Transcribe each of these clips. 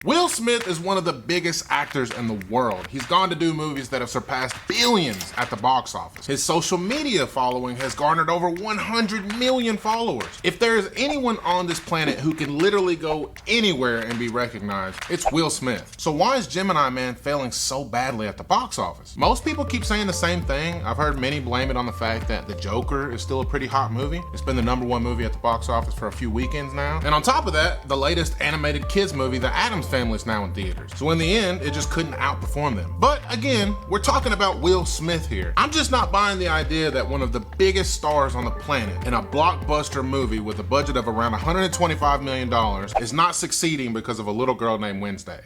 Will Smith is one of the biggest actors in the world. He's gone to do movies that have surpassed billions at the box office. His social media following has garnered over 100 million followers. If there is anyone on this planet who can literally go anywhere and be recognized, it's Will Smith. So why is Gemini Man failing so badly at the box office? Most people keep saying the same thing. I've heard many blame it on the fact that The Joker is still a pretty hot movie. It's been the #1 movie at the box office for a few weekends now. And on top of that, the latest animated kids movie, The Addams Family, is now in theaters. So in the end, it just couldn't outperform them. But again, we're talking about Will Smith here. I'm just not buying the idea that one of the biggest stars on the planet in a blockbuster movie with a budget of around $125 million is not succeeding because of a little girl named Wednesday.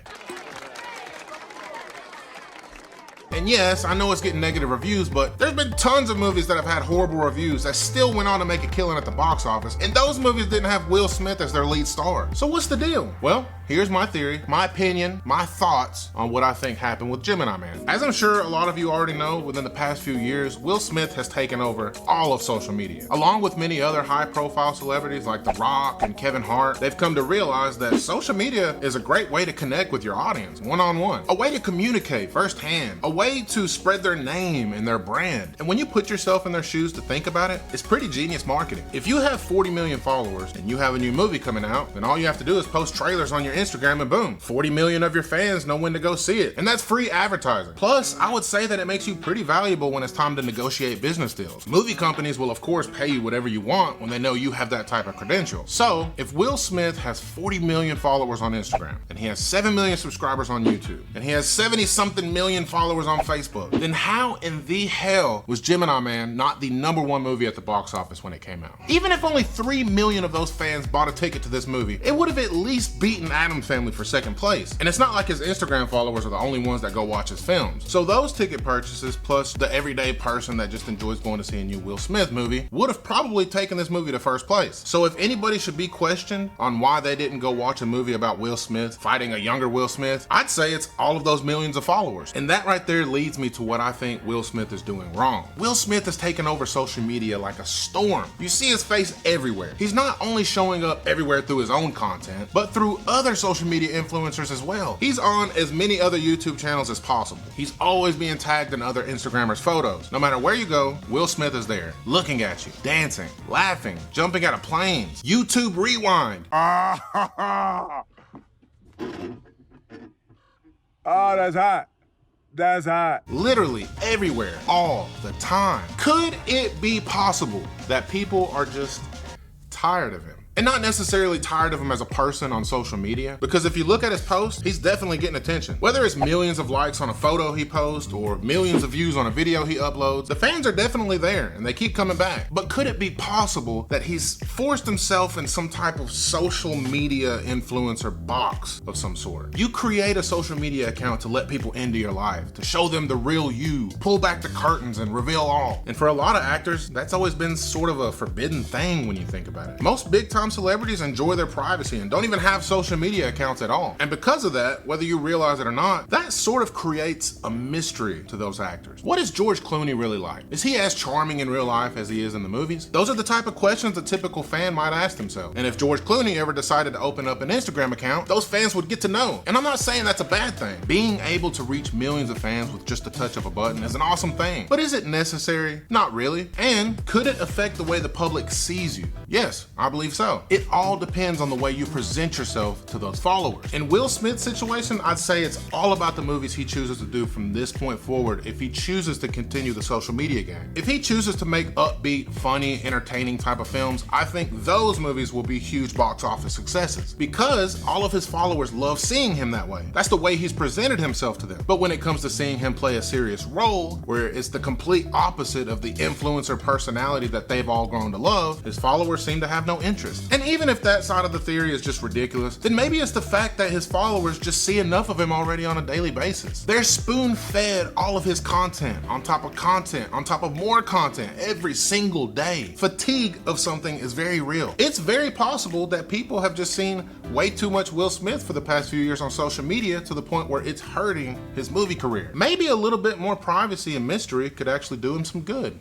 And yes, I know it's getting negative reviews, but there's been tons of movies that have had horrible reviews that still went on to make a killing at the box office, and those movies didn't have Will Smith as their lead star. So what's the deal? Well, here's my theory, my opinion, my thoughts on what I think happened with Gemini Man. As I'm sure a lot of you already know, within the past few years, Will Smith has taken over all of social media. Along with many other high-profile celebrities like The Rock and Kevin Hart, they've come to realize that social media is a great way to connect with your audience, one-on-one, a way to communicate firsthand, a way to spread their name and their brand. And when you put yourself in their shoes to think about it, it's pretty genius marketing. If you have 40 million followers and you have a new movie coming out, then all you have to do is post trailers on your Instagram and boom, 40 million of your fans know when to go see it. And that's free advertising. Plus, I would say that it makes you pretty valuable when it's time to negotiate business deals. Movie companies will of course pay you whatever you want when they know you have that type of credential. So if Will Smith has 40 million followers on Instagram, and he has 7 million subscribers on YouTube, and he has 70 something million followers on Facebook, then how in the hell was Gemini Man not the #1 movie at the box office when it came out? Even if only 3 million of those fans bought a ticket to this movie, it would have at least beaten Addams Family for second place. And it's not like his Instagram followers are the only ones that go watch his films. So those ticket purchases, plus the everyday person that just enjoys going to see a new Will Smith movie, would have probably taken this movie to first place. So if anybody should be questioned on why they didn't go watch a movie about Will Smith fighting a younger Will Smith, I'd say it's all of those millions of followers. And that right there leads me to what I think Will Smith is doing wrong. Will Smith has taken over social media like a storm. You see his face everywhere. He's not only showing up everywhere through his own content, but through other social media influencers as well. He's on as many other YouTube channels as possible. He's always being tagged in other Instagrammers' photos. No matter where you go, Will Smith is there, looking at you, dancing, laughing, jumping out of planes. YouTube Rewind. Oh, that's hot. That's hot. Literally everywhere, all the time. Could it be possible that people are just tired of him? And not necessarily tired of him as a person on social media, because if you look at his posts, he's definitely getting attention. Whether it's millions of likes on a photo he posts or millions of views on a video he uploads, the fans are definitely there and they keep coming back. But could it be possible that he's forced himself in some type of social media influencer box of some sort? You create a social media account to let people into your life, to show them the real you, pull back the curtains and reveal all. And for a lot of actors, that's always been sort of a forbidden thing when you think about it. Most big time celebrities enjoy their privacy and don't even have social media accounts at all. And because of that, whether you realize it or not, that sort of creates a mystery to those actors. What is George Clooney really like? Is he as charming in real life as he is in the movies? Those are the type of questions a typical fan might ask themselves. And if George Clooney ever decided to open up an Instagram account, those fans would get to know. And I'm not saying that's a bad thing. Being able to reach millions of fans with just the touch of a button is an awesome thing. But is it necessary? Not really. And could it affect the way the public sees you? Yes, I believe so. It all depends on the way you present yourself to those followers. In Will Smith's situation, I'd say it's all about the movies he chooses to do from this point forward if he chooses to continue the social media game. If he chooses to make upbeat, funny, entertaining type of films, I think those movies will be huge box office successes because all of his followers love seeing him that way. That's the way he's presented himself to them. But when it comes to seeing him play a serious role, where it's the complete opposite of the influencer personality that they've all grown to love, his followers seem to have no interest. And even if that side of the theory is just ridiculous, then maybe it's the fact that his followers just see enough of him already on a daily basis. They're spoon-fed all of his content on top of more content every single day. Fatigue of something is very real. It's very possible that people have just seen way too much Will Smith for the past few years on social media to the point where it's hurting his movie career. Maybe a little bit more privacy and mystery could actually do him some good.